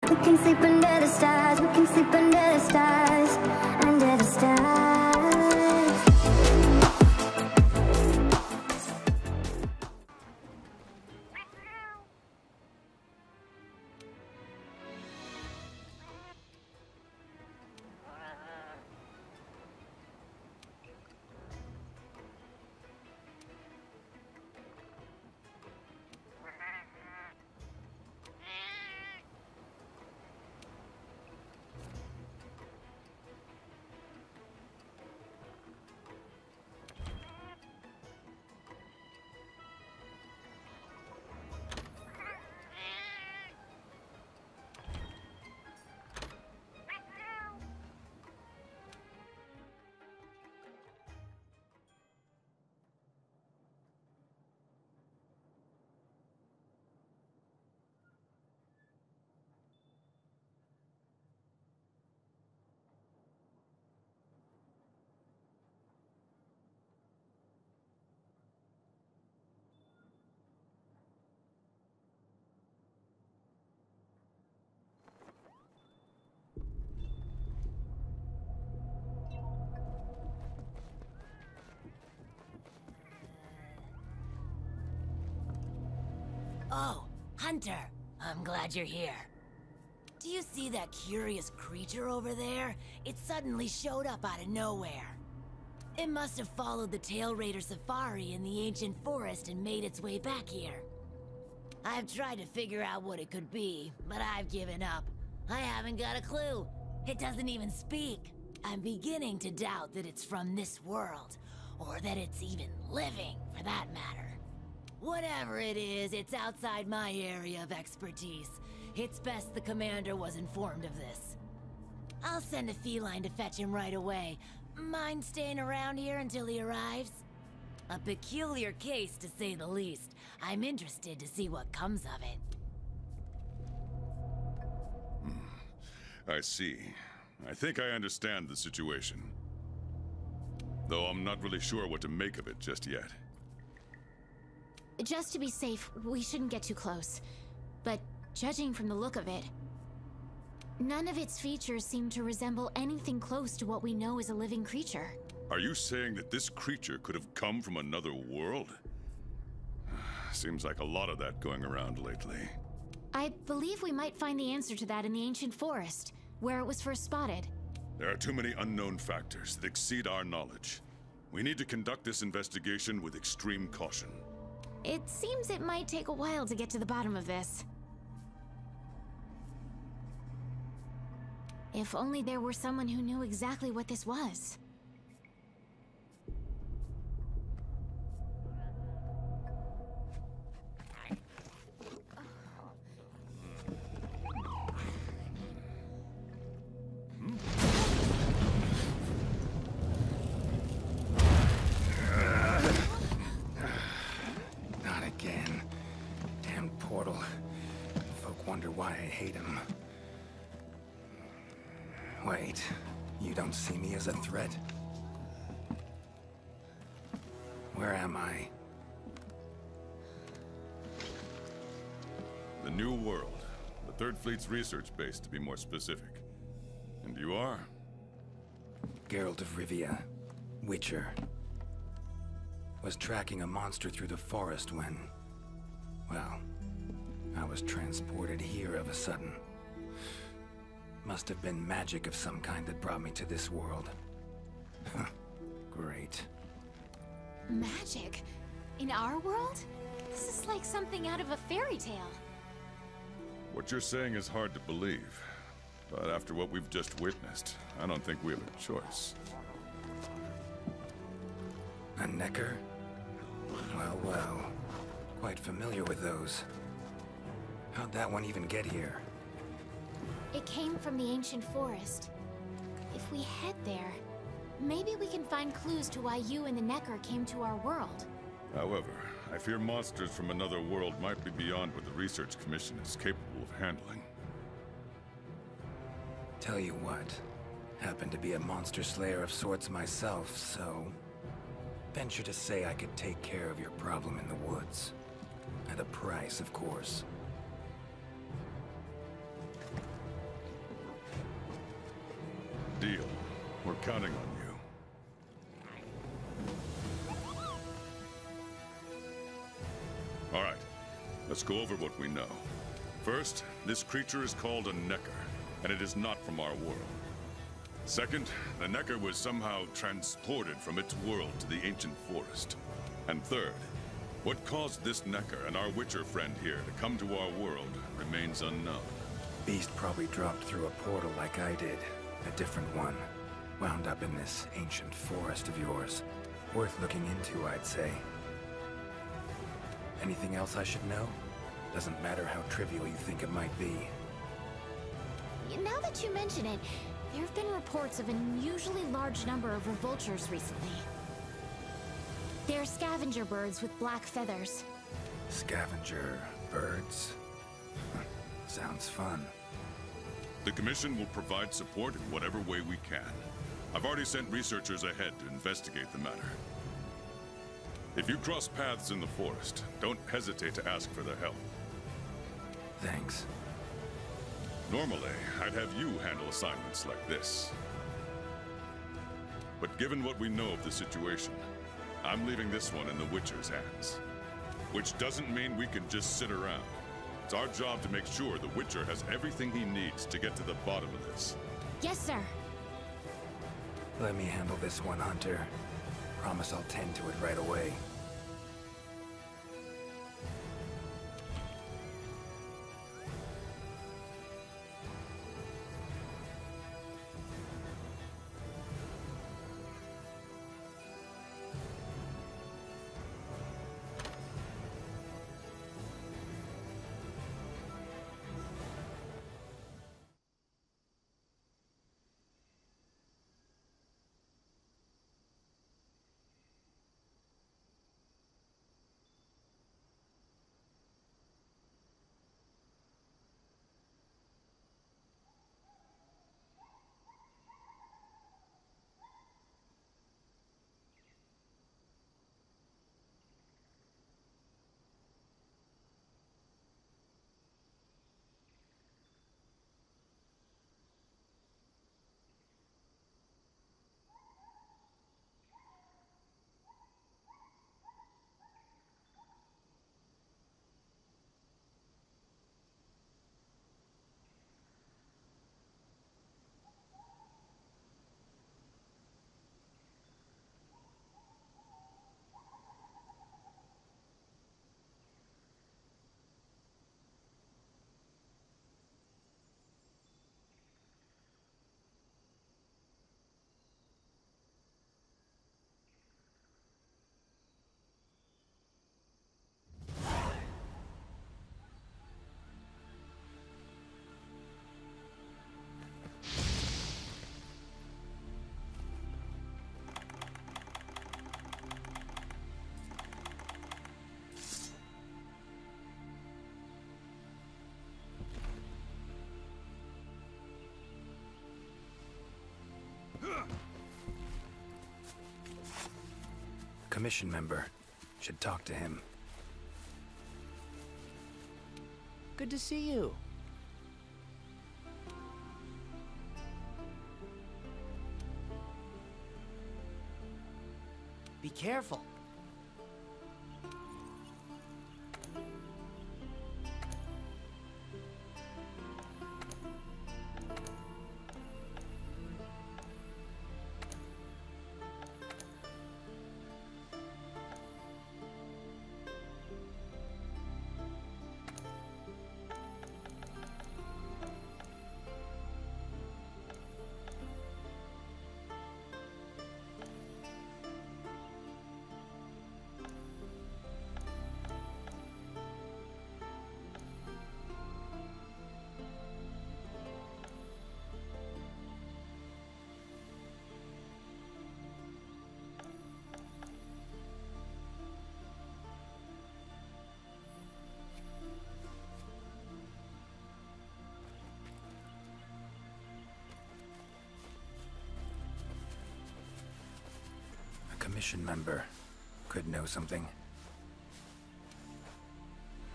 We can sleep under the stars, we can sleep under the stars, under the stars. Oh, Hunter, I'm glad you're here. Do you see that curious creature over there? It suddenly showed up out of nowhere. It must have followed the Tail Raider safari in the ancient forest and made its way back here. I've tried to figure out what it could be, but I've given up. I haven't got a clue. It doesn't even speak. I'm beginning to doubt that it's from this world, or that it's even living, for that matter. Whatever it is, it's outside my area of expertise. It's best the commander was informed of this. I'll send a feline to fetch him right away. Mind staying around here until he arrives? A peculiar case, to say the least. I'm interested to see what comes of it. I see. I think I understand the situation. Though I'm not really sure what to make of it just yet. Just to be safe, we shouldn't get too close. But judging from the look of it, none of its features seem to resemble anything close to what we know is a living creature. Are you saying that this creature could have come from another world? Seems like a lot of that going around lately. I believe we might find the answer to that in the ancient forest, where it was first spotted. There are too many unknown factors that exceed our knowledge. We need to conduct this investigation with extreme caution. It seems it might take a while to get to the bottom of this. If only there were someone who knew exactly what this was. Why I hate him. Wait, you don't see me as a threat? Where am I? The New World. The Third Fleet's research base, to be more specific. And you are? Geralt of Rivia, Witcher. Was tracking a monster through the forest when... well... I was transported here of a sudden. Must have been magic of some kind that brought me to this world. Great. Magic? In our world? This is like something out of a fairy tale. What you're saying is hard to believe. But after what we've just witnessed, I don't think we have a choice. A Necker? Well, well. Quite familiar with those. How'd that one even get here? It came from the ancient forest. If we head there, maybe we can find clues to why you and the Necker came to our world. However, I fear monsters from another world might be beyond what the Research Commission is capable of handling. Tell you what, happen to be a monster slayer of sorts myself, so... venture to say I could take care of your problem in the woods. At a price, of course. We're counting on you. All right, let's go over what we know. First, this creature is called a Necker, and it is not from our world. Second, the Necker was somehow transported from its world to the ancient forest. And third, what caused this Necker and our Witcher friend here to come to our world remains unknown. Beast probably dropped through a portal like I did. A different one. Wound up in this ancient forest of yours. Worth looking into, I'd say. Anything else I should know? Doesn't matter how trivial you think it might be. Now that you mention it, there have been reports of an unusually large number of revoltures recently. They're scavenger birds with black feathers. Scavenger birds? Sounds fun. The Commission will provide support in whatever way we can. I've already sent researchers ahead to investigate the matter. If you cross paths in the forest, don't hesitate to ask for their help. Thanks. Normally, I'd have you handle assignments like this. But given what we know of the situation, I'm leaving this one in the Witcher's hands. Which doesn't mean we can just sit around. It's our job to make sure the Witcher has everything he needs to get to the bottom of this. Yes, sir. Let me handle this one, Hunter. Promise I'll tend to it right away. Commission member. Should talk to him. Good to see you. Be careful. Commission member could know something.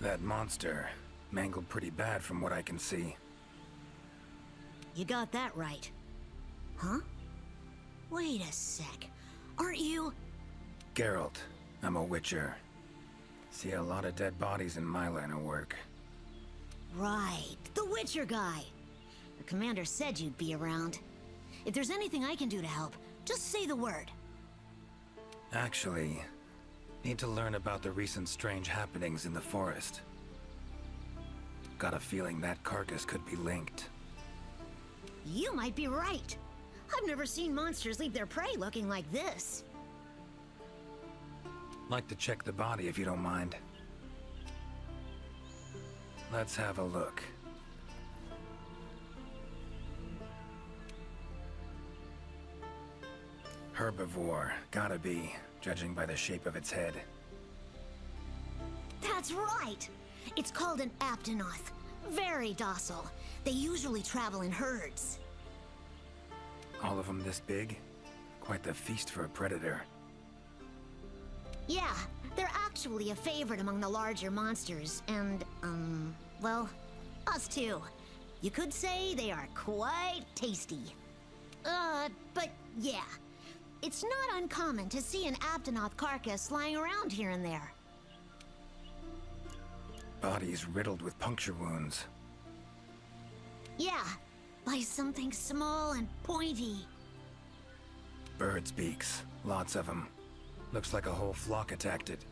That monster mangled pretty bad from what I can see. You got that right. Huh? Wait a sec. Aren't you... Geralt. I'm a Witcher. See a lot of dead bodies in my line of work. Right, the Witcher guy. The commander said you'd be around. If there's anything I can do to help, just say the word. Actually, need to learn about the recent strange happenings in the forest. Got a feeling that carcass could be linked. You might be right. I've never seen monsters leave their prey looking like this. Like to check the body if you don't mind. Let's have a look. Herbivore, gotta be, judging by the shape of its head. That's right! It's called an aptonoth. Very docile. They usually travel in herds. All of them this big? Quite the feast for a predator. Yeah, they're actually a favorite among the larger monsters, and, well, us too. You could say they are quite tasty. But yeah, it's not uncommon to see an aptonoth carcass lying around here and there. Bodies riddled with puncture wounds. Yeah, by something small and pointy. Birds' beaks, lots of them. Looks like a whole flock attacked it.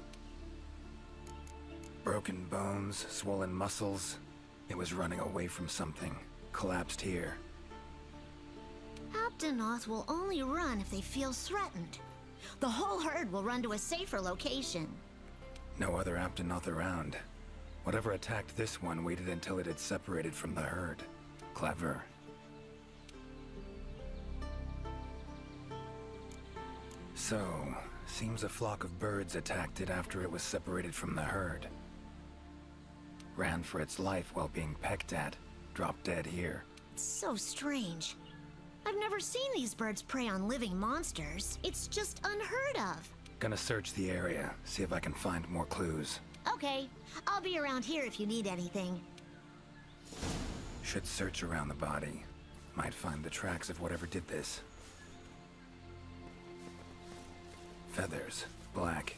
Broken bones, swollen muscles. It was running away from something. Collapsed here. Aptonoth will only run if they feel threatened. The whole herd will run to a safer location. No other Aptonoth around. Whatever attacked this one waited until it had separated from the herd. Clever. So, seems a flock of birds attacked it after it was separated from the herd. Ran for its life while being pecked at. Dropped dead here. It's so strange. I've never seen these birds prey on living monsters. It's just unheard of. Gonna search the area, see if I can find more clues. Okay, I'll be around here if you need anything. Should search around the body. Might find the tracks of whatever did this. Feathers, black.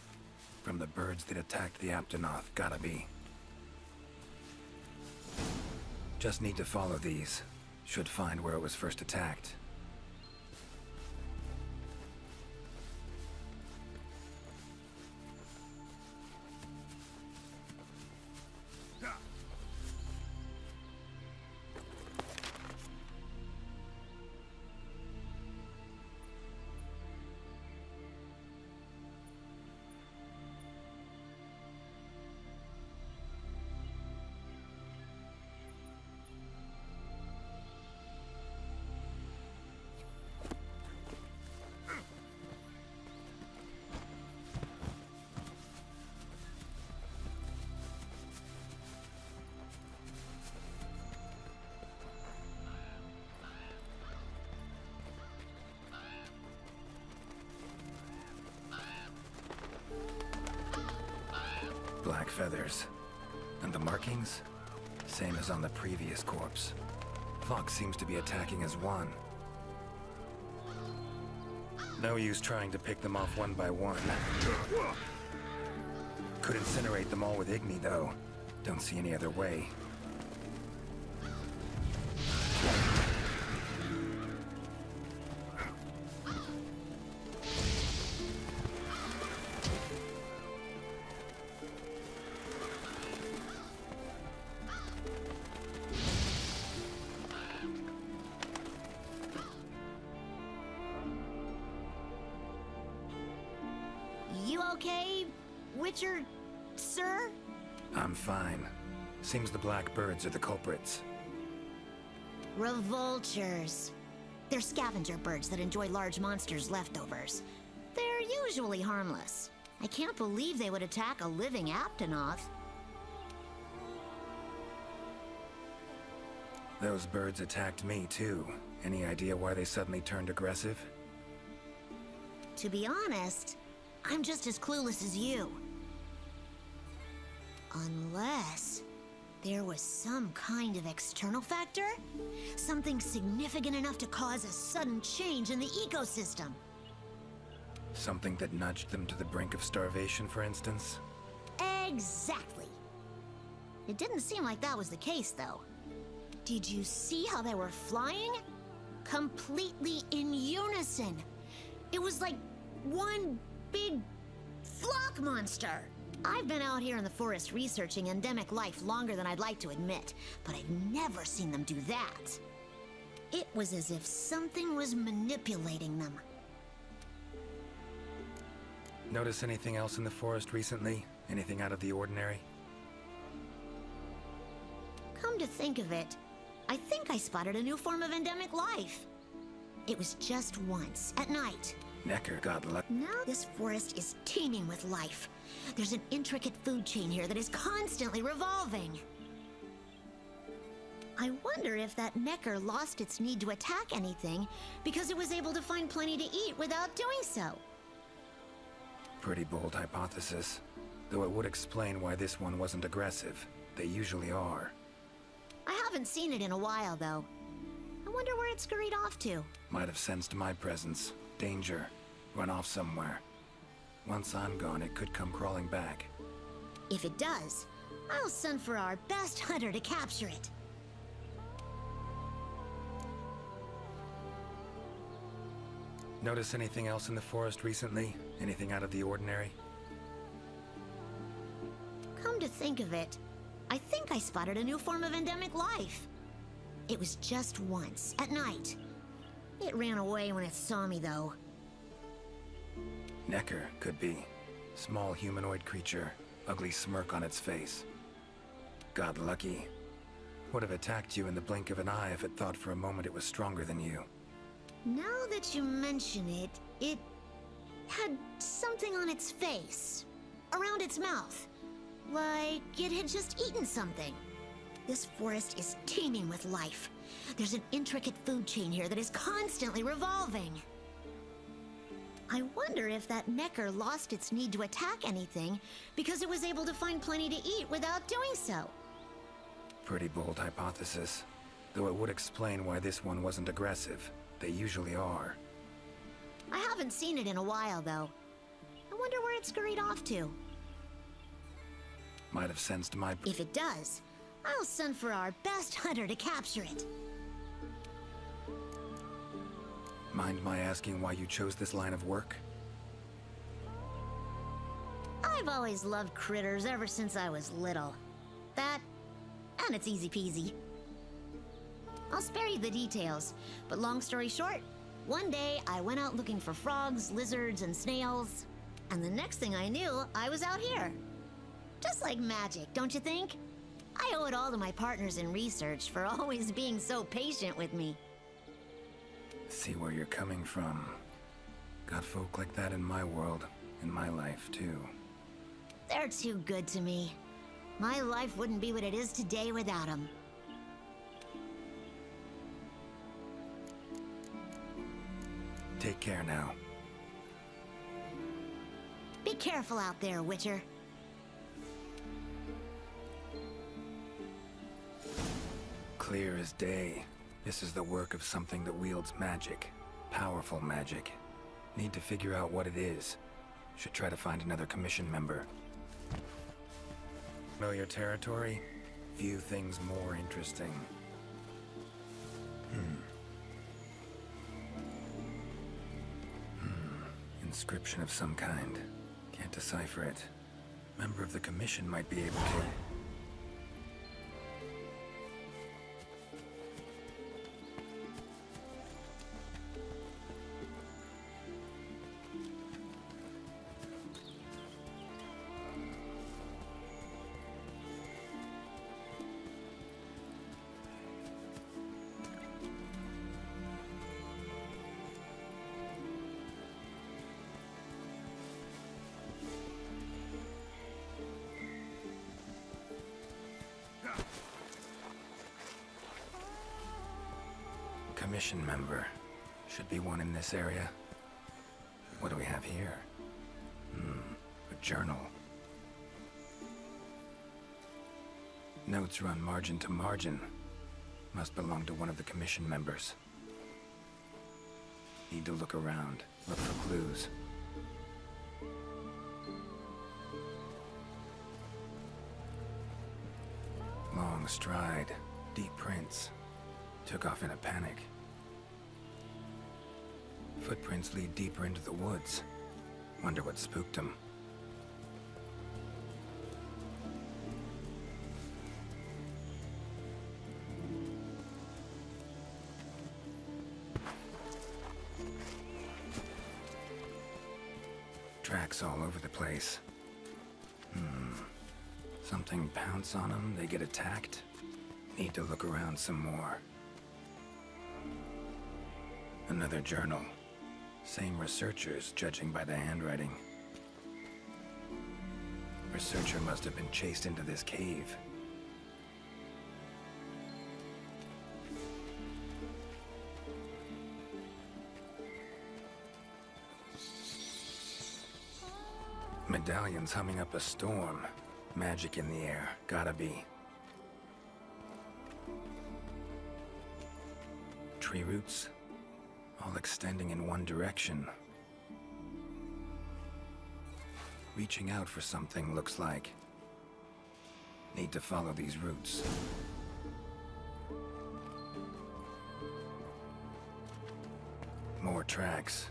From the birds that attacked the Aptonoth, gotta be. Just need to follow these. Should find where it was first attacked. Black feathers. And the markings? Same as on the previous corpse. Fox seems to be attacking as one. No use trying to pick them off one by one. Could incinerate them all with Igni, though. Don't see any other way. You okay, Witcher, sir? I'm fine. Seems the black birds are the culprits. Revoltures. They're scavenger birds that enjoy large monsters' leftovers. They're usually harmless. I can't believe they would attack a living Aptonoth. Those birds attacked me, too. Any idea why they suddenly turned aggressive? To be honest, I'm just as clueless as you. Unless... There was some kind of external factor? Something significant enough to cause a sudden change in the ecosystem. Something that nudged them to the brink of starvation, for instance? Exactly. It didn't seem like that was the case, though. Did you see how they were flying? Completely in unison. It was like one big flock monster. I've been out here in the forest researching endemic life longer than I'd like to admit, but I've never seen them do that. It was as if something was manipulating them. Notice anything else in the forest recently? Anything out of the ordinary? Come to think of it, I think I spotted a new form of endemic life. It was just once, at night. Necker got luck. Now this forest is teeming with life. There's an intricate food chain here that is constantly revolving. I wonder if that Necker lost its need to attack anything because it was able to find plenty to eat without doing so. Pretty bold hypothesis. Though it would explain why this one wasn't aggressive. They usually are. I haven't seen it in a while, though. I wonder where it scurried off to. Might have sensed my presence. Danger. Run off somewhere. Once I'm gone, it could come crawling back. If it does, I'll send for our best hunter to capture it. Notice anything else in the forest recently? Anything out of the ordinary? Come to think of it, I think I spotted a new form of endemic life. It was just once, at night. It ran away when it saw me, though. Necker, could be. Small humanoid creature, ugly smirk on its face. Got lucky. Would have attacked you in the blink of an eye if it thought for a moment it was stronger than you. Now that you mention it, it had something on its face, around its mouth, like it had just eaten something. This forest is teeming with life. There's an intricate food chain here that is constantly revolving. I wonder if that Necker lost its need to attack anything because it was able to find plenty to eat without doing so. Pretty bold hypothesis. Though it would explain why this one wasn't aggressive. They usually are. I haven't seen it in a while, though. I wonder where it scurried off to. Might have sensed my... If it does, I'll send for our best hunter to capture it. Mind my asking why you chose this line of work? I've always loved critters ever since I was little. That, and it's easy peasy. I'll spare you the details, but long story short, one day I went out looking for frogs, lizards, and snails, and the next thing I knew, I was out here. Just like magic, don't you think? I owe it all to my partners in research for always being so patient with me. See where you're coming from. Got folk like that in my world, in my life, too. They're too good to me. My life wouldn't be what it is today without them. Take care now. Be careful out there, Witcher. Clear as day. This is the work of something that wields magic. Powerful magic. Need to figure out what it is. Should try to find another commission member. Familiar territory? Few things more interesting. Inscription of some kind. Can't decipher it. Member of the commission might be able to. Commission member. Should be one in this area. What do we have here? A journal. Notes run margin to margin. Must belong to one of the commission members. Need to look around, look for clues. Long stride, deep prints. Took off in a panic. Footprints lead deeper into the woods. Wonder what spooked him. Tracks all over the place. Something pounce on them, they get attacked. Need to look around some more. Another journal. Same researchers, judging by the handwriting. Researcher must have been chased into this cave. Medallions humming up a storm. Magic in the air, gotta be. Tree roots, all extending in one direction. Reaching out for something, looks like. Need to follow these roots. More tracks.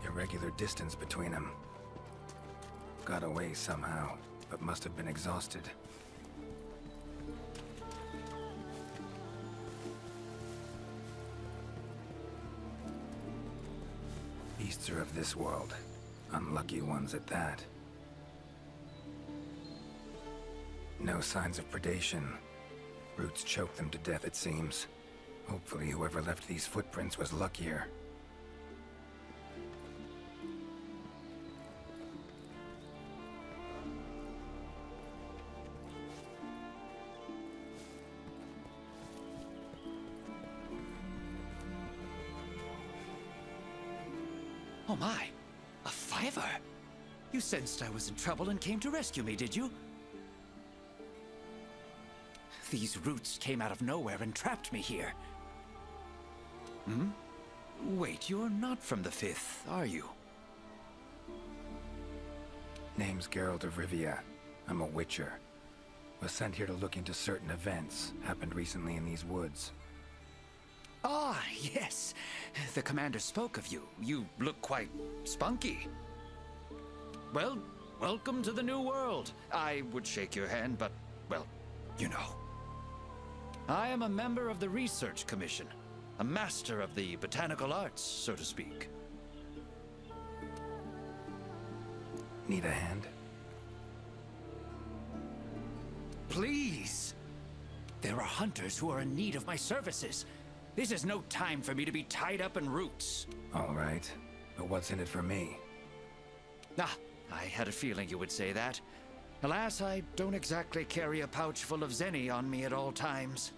Irregular distance between them. Got away somehow, but must have been exhausted. Beasts are of this world. Unlucky ones at that. No signs of predation. Roots choke them to death, it seems. Hopefully whoever left these footprints was luckier. Oh my, a fiver! You sensed I was in trouble and came to rescue me, did you? These roots came out of nowhere and trapped me here. Wait, you're not from the 5th, are you? Name's Geralt of Rivia. I'm a Witcher. Was sent here to look into certain events happened recently in these woods. Ah, yes. The commander spoke of you. You look quite spunky. Well, welcome to the new world. I would shake your hand, but, well, you know. I am a member of the Research Commission. A master of the botanical arts, so to speak. Need a hand? Please! There are hunters who are in need of my services. This is no time for me to be tied up in roots. All right, but what's in it for me? Ah, I had a feeling you would say that. Alas, I don't exactly carry a pouch full of zenny on me at all times.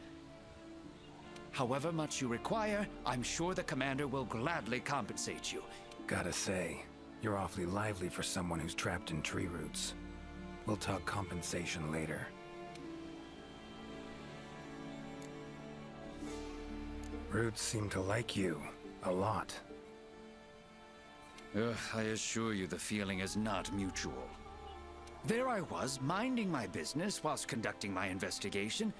However much you require, I'm sure the commander will gladly compensate you. Gotta say, you're awfully lively for someone who's trapped in tree roots. We'll talk compensation later. Roots seem to like you. A lot. I assure you the feeling is not mutual. There I was, minding my business whilst conducting my investigation,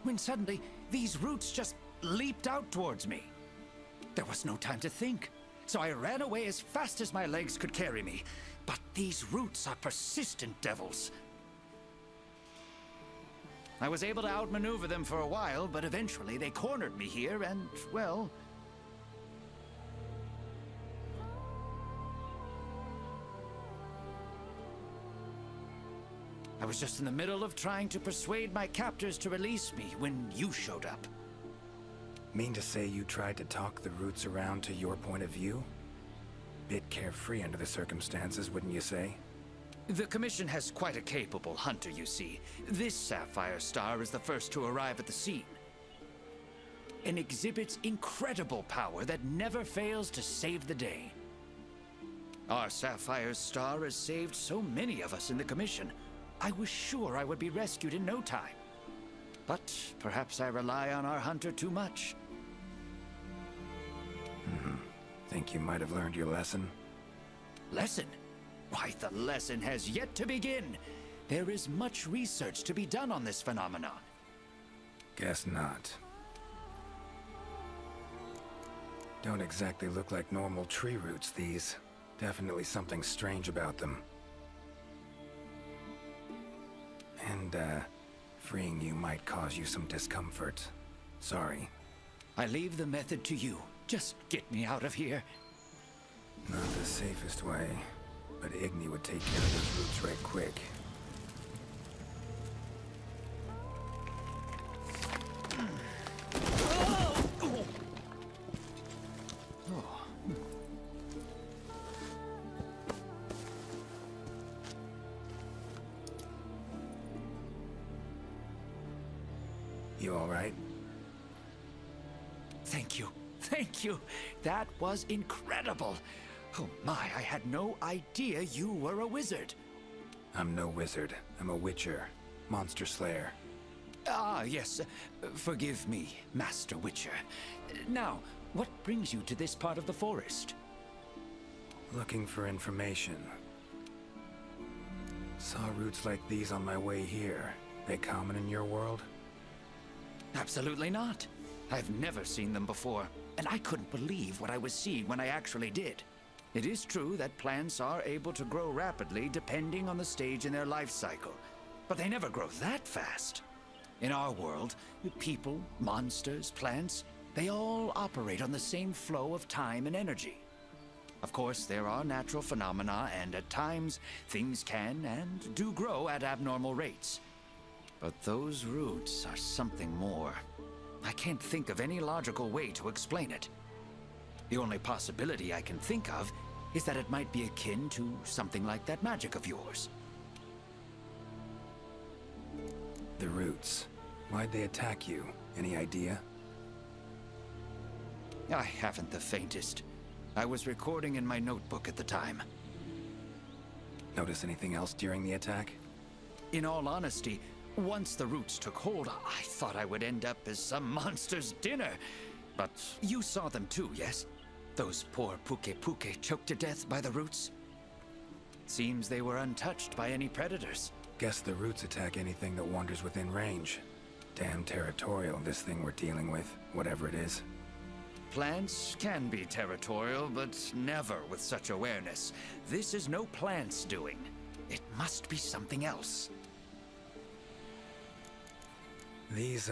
when suddenly these roots just leaped out towards me. There was no time to think, so I ran away as fast as my legs could carry me. But these roots are persistent devils. I was able to outmaneuver them for a while, but eventually they cornered me here and, well... I was just in the middle of trying to persuade my captors to release me when you showed up. Mean to say you tried to talk the roots around to your point of view? Bit carefree under the circumstances, wouldn't you say? The Commission has quite a capable hunter, you see. This Sapphire Star is the first to arrive at the scene. And exhibits incredible power that never fails to save the day. Our Sapphire Star has saved so many of us in the Commission. I was sure I would be rescued in no time. But perhaps I rely on our hunter too much. Think you might have learned your lesson? Lesson? Why, the lesson has yet to begin. There is much research to be done on this phenomenon. Guess not. Don't exactly look like normal tree roots, these. Definitely something strange about them. And, freeing you might cause you some discomfort. Sorry. I leave the method to you. Just get me out of here. Not the safest way, but Igni would take care of those roots right quick. You all right? Thank you. Thank you. That was incredible. Oh my, I had no idea you were a wizard. I'm no wizard. I'm a witcher. Monster slayer. Ah, yes. Forgive me, Master Witcher. Now, what brings you to this part of the forest? Looking for information. Saw roots like these on my way here. They common in your world? Absolutely not. I've never seen them before, and I couldn't believe what I was seeing when I actually did. It is true that plants are able to grow rapidly depending on the stage in their life cycle, but they never grow that fast. In our world, people, monsters, plants, they all operate on the same flow of time and energy. Of course, there are natural phenomena, and at times, things can and do grow at abnormal rates. But those roots are something more. I can't think of any logical way to explain it. The only possibility I can think of is that it might be akin to something like that magic of yours. The roots. Why'd they attack you? Any idea? I haven't the faintest. I was recording in my notebook at the time. Notice anything else during the attack? In all honesty, once the roots took hold, I thought I would end up as some monster's dinner. But you saw them too, yes? Those poor Puke choked to death by the roots? Seems they were untouched by any predators. Guess the roots attack anything that wanders within range. Damn territorial, this thing we're dealing with, whatever it is. Plants can be territorial, but never with such awareness. This is no plant's doing. It must be something else. These,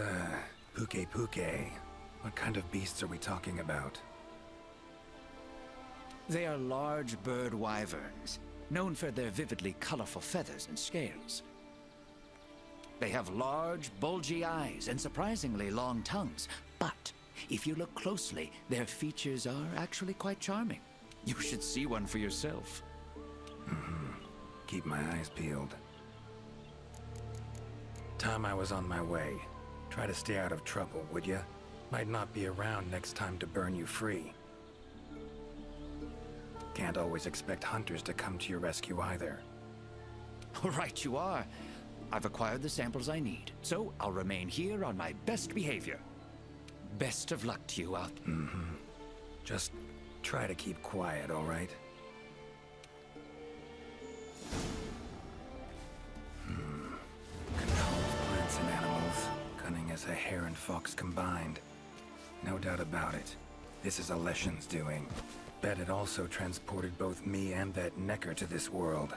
Puke, what kind of beasts are we talking about? They are large bird wyverns, known for their vividly colorful feathers and scales. They have large, bulgy eyes and surprisingly long tongues, but if you look closely, their features are actually quite charming. You should see one for yourself. Keep my eyes peeled. Time I was on my way. Try to stay out of trouble, would ya? Might not be around next time to burn you free. Can't always expect hunters to come to your rescue either. Right you are. I've acquired the samples I need, so I'll remain here on my best behavior. Best of luck to you out. Just try to keep quiet, all right? Control of plants and animals, cunning as a hare and fox combined. No doubt about it. This is Alession's doing. Bet it also transported both me and that Necker to this world.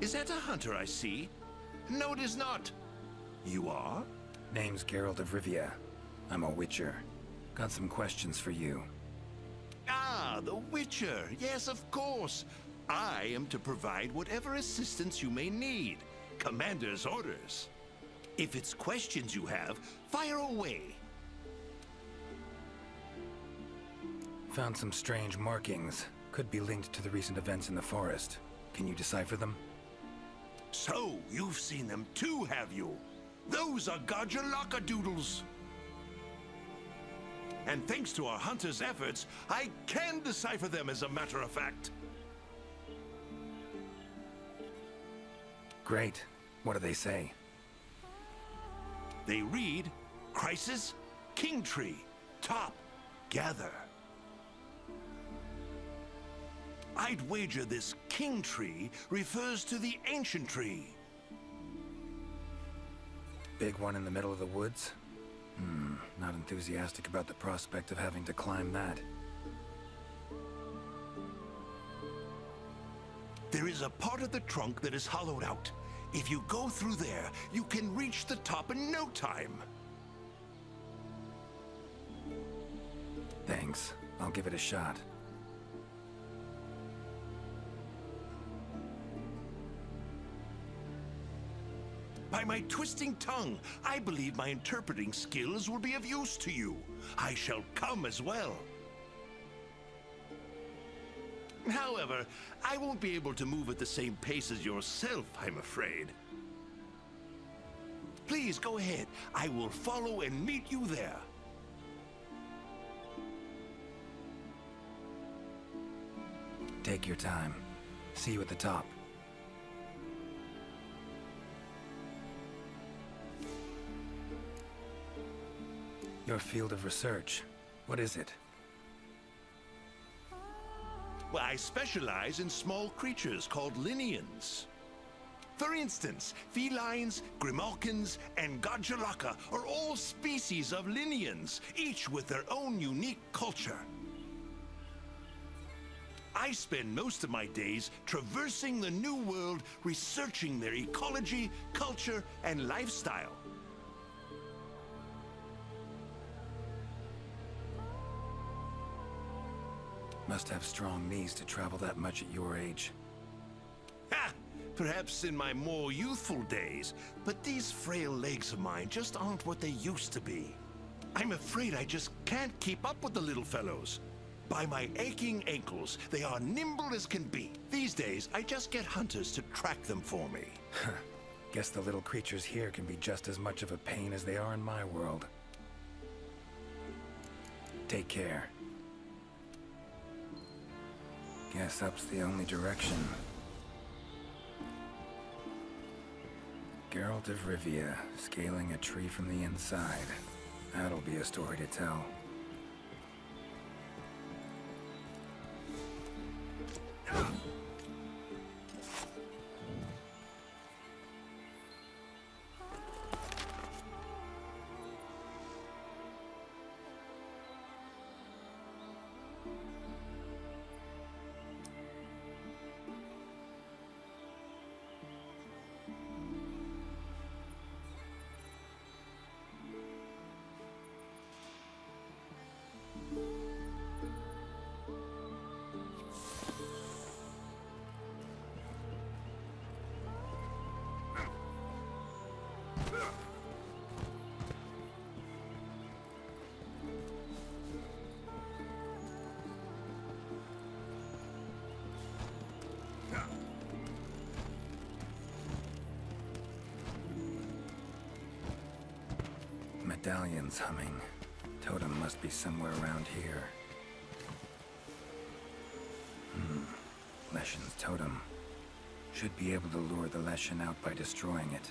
Is that a hunter I see? No, it is not. You are? Name's Geralt of Rivia. I'm a witcher. Got some questions for you. Ah, the Witcher. Yes, of course. I am to provide whatever assistance you may need. Commander's orders. If it's questions you have, fire away. Found some strange markings. Could be linked to the recent events in the forest. Can you decipher them? So, you've seen them too, have you? Those are Gajalaka-doodles. And thanks to our hunter's efforts, I can decipher them as a matter of fact. Great. What do they say? They read, Crisis, King Tree, Top, Gather. I'd wager this King Tree refers to the ancient tree. Big one in the middle of the woods? Not enthusiastic about the prospect of having to climb that. There is a part of the trunk that is hollowed out. If you go through there, you can reach the top in no time. Thanks. I'll give it a shot. By my twisting tongue, I believe my interpreting skills will be of use to you. I shall come as well. However, I won't be able to move at the same pace as yourself, I'm afraid. Please go ahead. I will follow and meet you there. Take your time. See you at the top. Your field of research. What is it? Well, I specialize in small creatures called Lineans. For instance, felines, grimalkins, and Godjalaka are all species of Lineans, each with their own unique culture. I spend most of my days traversing the New World, researching their ecology, culture, and lifestyle. Must have strong knees to travel that much at your age. Ha! Perhaps in my more youthful days, but these frail legs of mine just aren't what they used to be. I'm afraid I just can't keep up with the little fellows. By my aching ankles, they are nimble as can be. These days, I just get hunters to track them for me. Guess the little creatures here can be just as much of a pain as they are in my world. Take care. Guess up's the only direction. Geralt of Rivia, scaling a tree from the inside. That'll be a story to tell. Medallions humming. Totem must be somewhere around here. Leshen's totem. Should be able to lure the Leshen out by destroying it.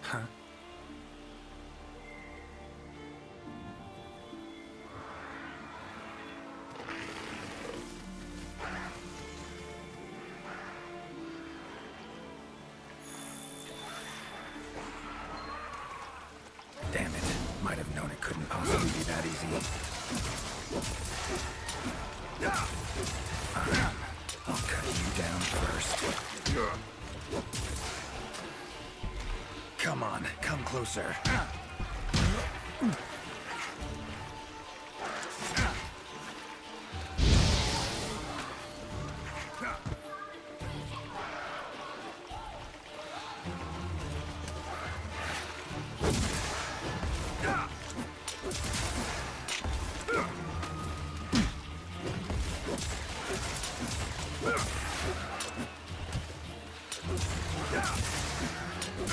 Huh? Damn it. Might have known it couldn't possibly be that easy. Fine. I'll cut you down first. Come on, come closer.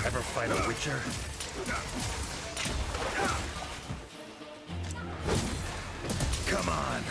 Ever fight a Witcher? Come on.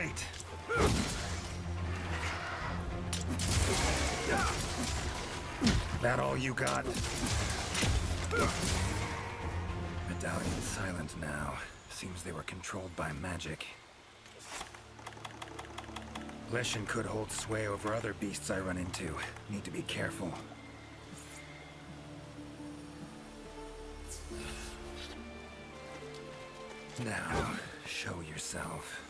Wait! That all you got? Medallion's silent now. Seems they were controlled by magic. Leshen could hold sway over other beasts I run into. Need to be careful. Now, show yourself.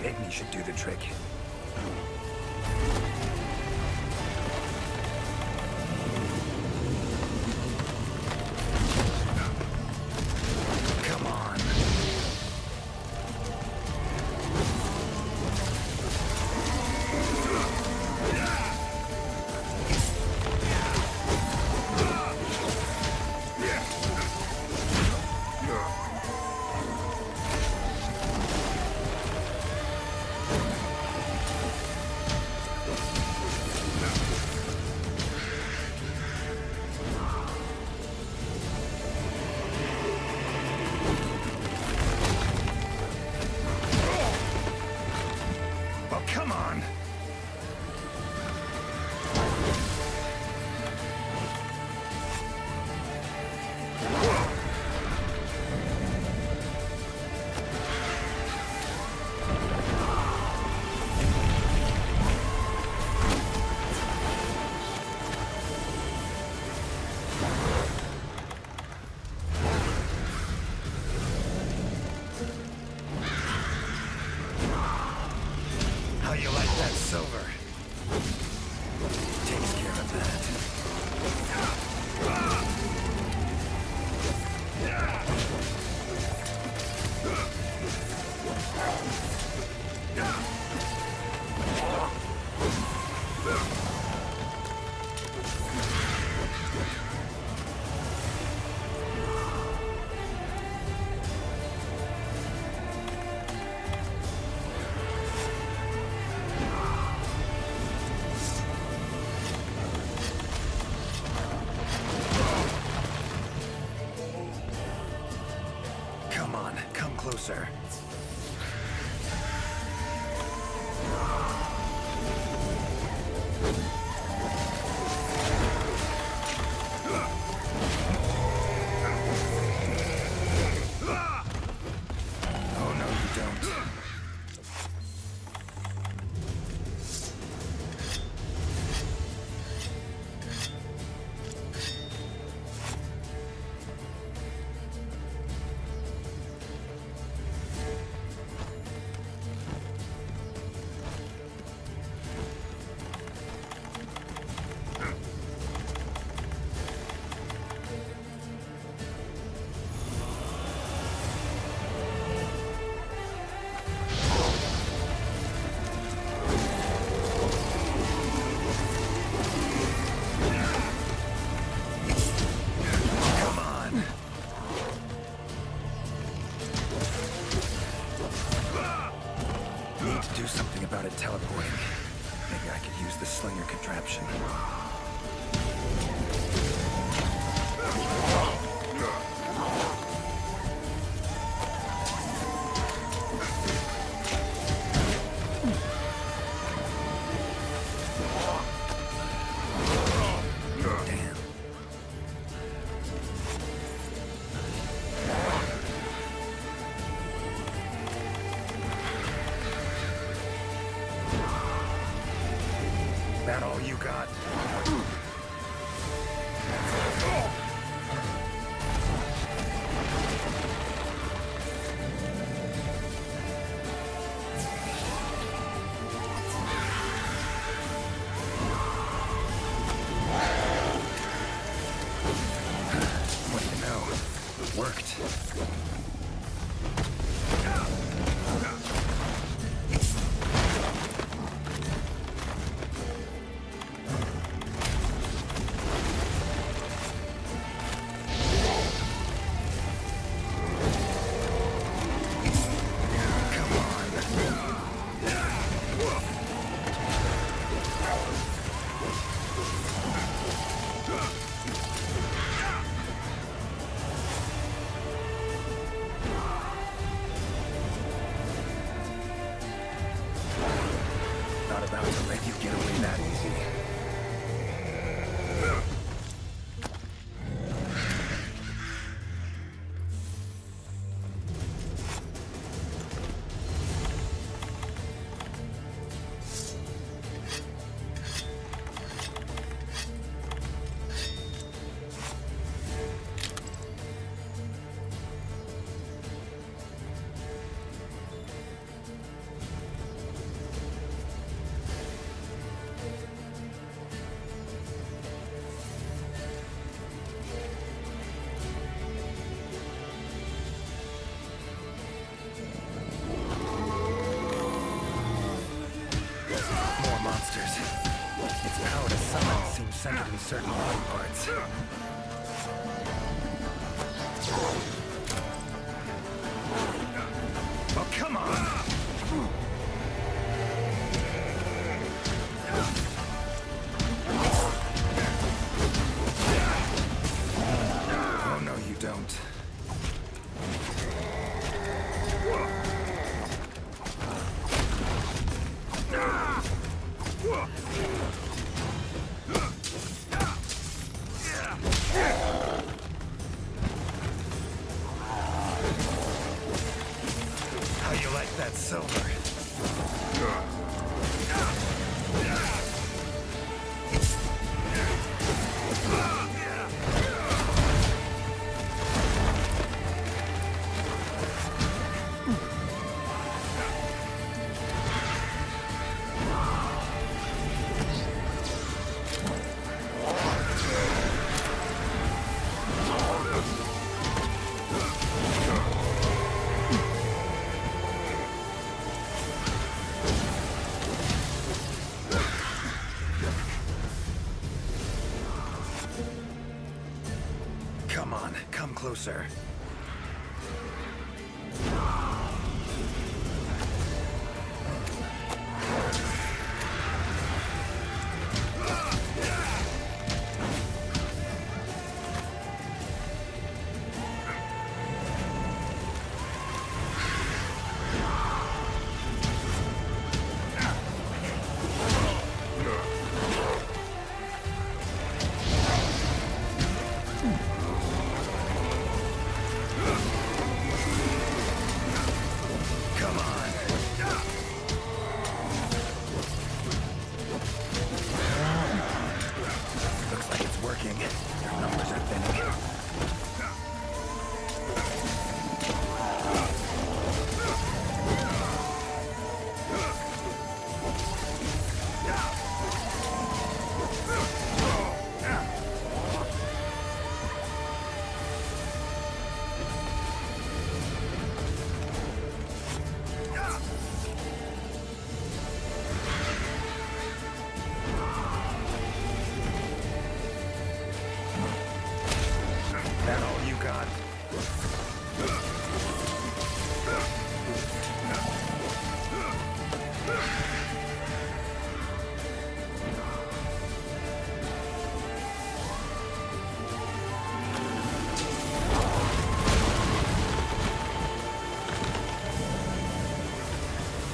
Igni should do the trick. Come on. Come on! How you like that silver? Takes care of that. Come on, come closer. Oh no, you don't. Need to do something about it teleporting. Maybe I could use the slinger contraption. Damn. Worked. Not about to let you get away that easy. Monsters. Its power to summon seems centered in certain body parts. Oh, come on! Oh, no, you don't. How you like that silver? Come on, come closer. That all you got?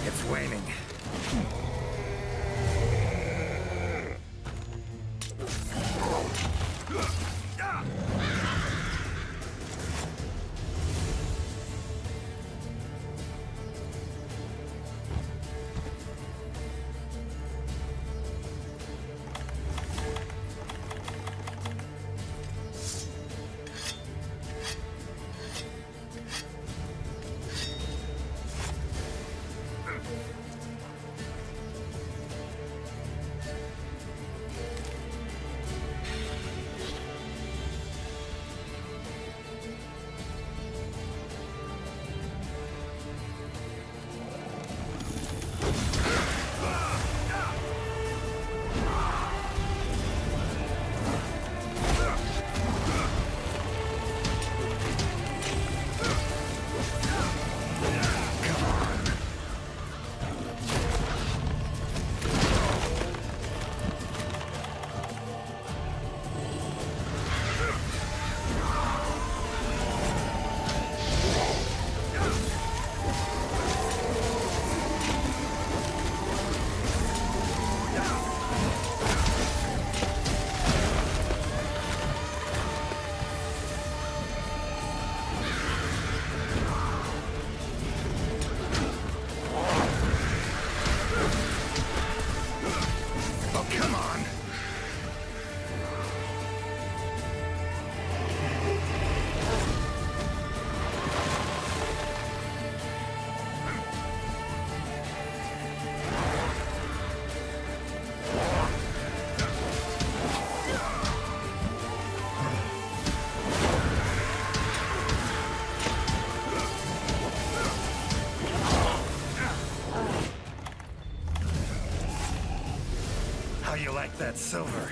It's waning. like that silver.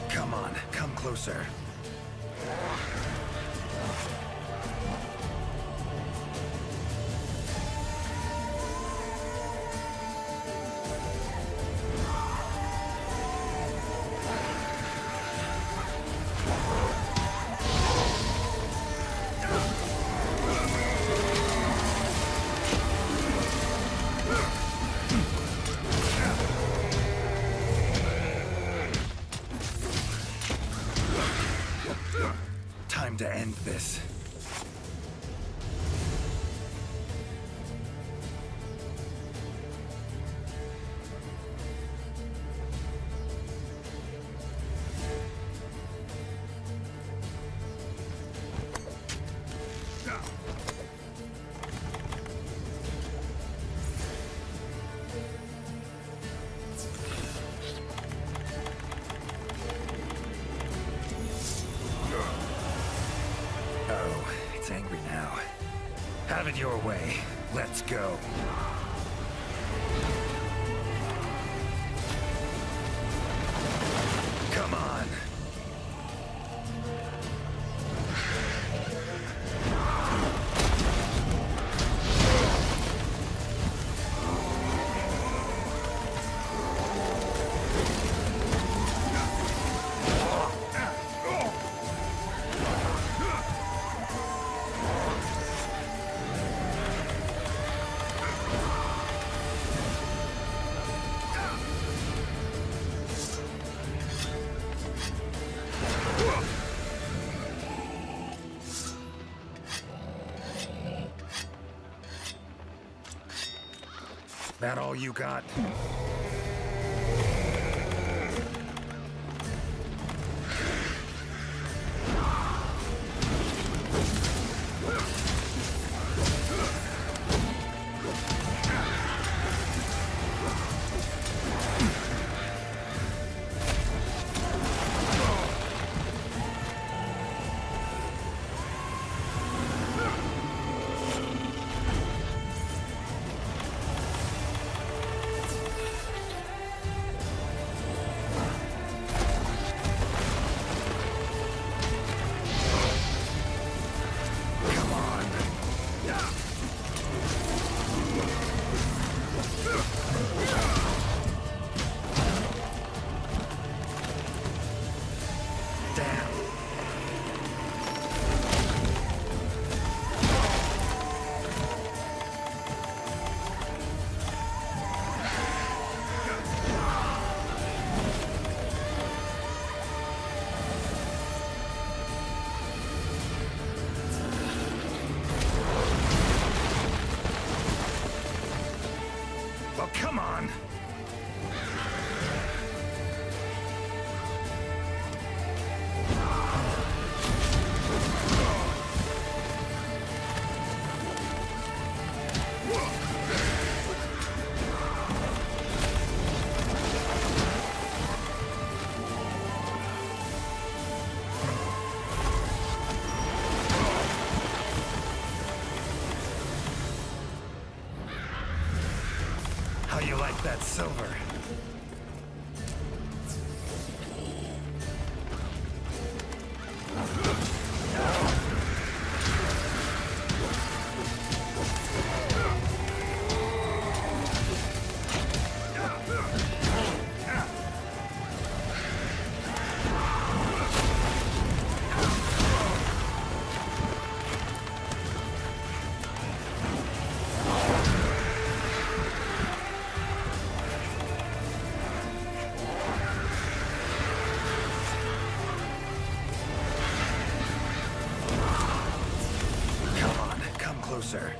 Come on, come closer. Time to end this. Oh, it's angry now. Have it your way. Let's go. Come on. That all you got? Well, come on! How you like that silver? closer.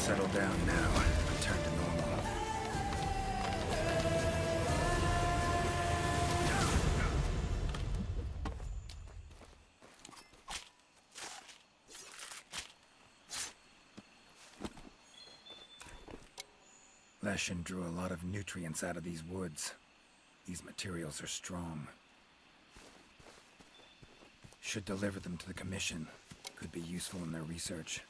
settle down now. Return to normal. Leshen drew a lot of nutrients out of these woods. These materials are strong. Should deliver them to the Commission. Could be useful in their research.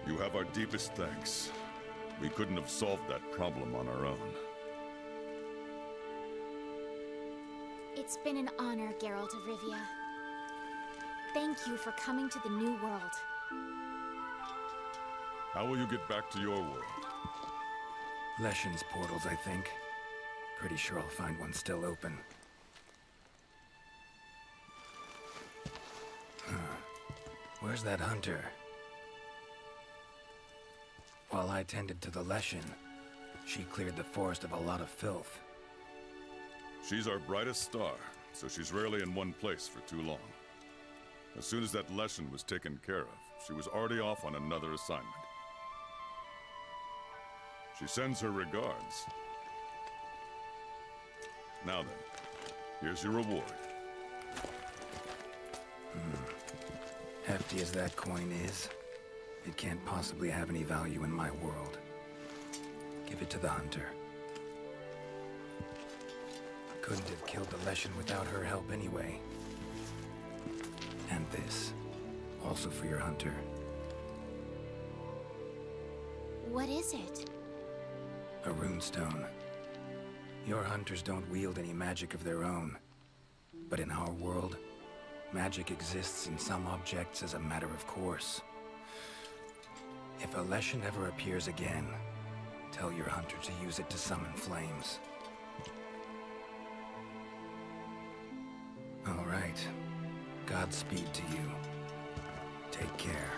You have our deepest thanks. We couldn't have solved that problem on our own. It's been an honor, Geralt of Rivia. Thank you for coming to the New World. How will you get back to your world? Leshen's portals, I think. Pretty sure I'll find one still open. Where's that hunter? While I tended to the Leshen, she cleared the forest of a lot of filth. She's our brightest star, so she's rarely in one place for too long. As soon as that Leshen was taken care of, she was already off on another assignment. She sends her regards. Now then, here's your reward. Hefty as that coin is, it can't possibly have any value in my world. Give it to the hunter. Couldn't have killed the Leshen without her help anyway. And this, also for your hunter. What is it? A runestone. Your hunters don't wield any magic of their own. But in our world, magic exists in some objects as a matter of course. If a Leshen ever appears again, tell your hunter to use it to summon flames. All right. Godspeed to you. Take care.